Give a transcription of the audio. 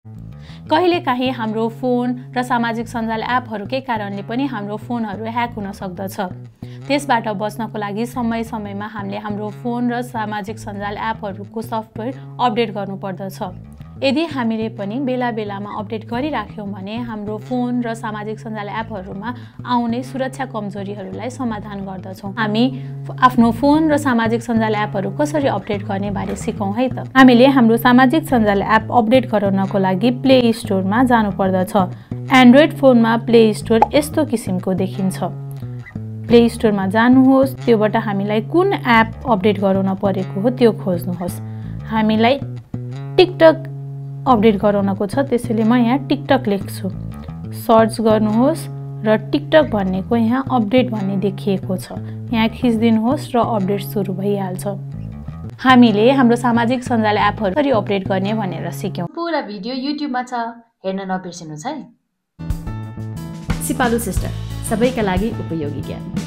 कहिलेकाहीँ हाम्रो फोन र सामाजिक सञ्जाल एपहरूकै कारणले पनि हाम्रो फोनहरू ह्याक हुन सक्दछ। त्यसबाट बच्नको लागि समय-समयमा हामीले हाम्रो फोन र सामाजिक सञ्जाल एपहरूको सफ्टवेयर अपडेट गर्नुपर्दछ। यदि हामीले पनि बेला-बेलामा अपडेट गरिराख्यौँ भने हाम्रो फोन र सामाजिक सञ्जाल एपहरूमा आउने सुरक्षा कमजोरीहरूलाई समाधान गर्दछौँ। हामी आफ्नो फोन र सामाजिक सञ्जाल एपहरू कसरी अपडेट गर्ने बारे सिकौँ है त। हामीले हाम्रो सामाजिक सञ्जाल एप अपडेट गराउनको लागि प्ले स्टोरमा जानुपर्दछ। एन्ड्रोइड फोनमा प्ले स्टोर यस्तो किसिमको देखिन्छ। प्ले स्टोरमा जानुहोस्, त्योबाट हामीलाई कुन एप अपडेट गराउन परेको हो त्यो खोज्नुहोस्। हामीलाई टिकटक अपडेट गराउनको छ, त्यसैले म यहाँ टिकटक लेख्छु। सर्च गर्नुहोस् र टिकटक भन्नेको यहाँ अपडेट भन्ने देखिएको छ। यहाँ खिच्दिनुहोस् र अपडेट सुरु भइहाल्छ। हामीले हाम्रो सामाजिक सञ्जाल एपहरू कसरी अपडेट गर्ने भनेर सिक्यौँ। पुरा भिडियो युट्युबमा छ, हेर्न नबिर्सिनुहोस् है। सिपालु सिस्टर, सबैका लागि उपयोगी ज्ञान।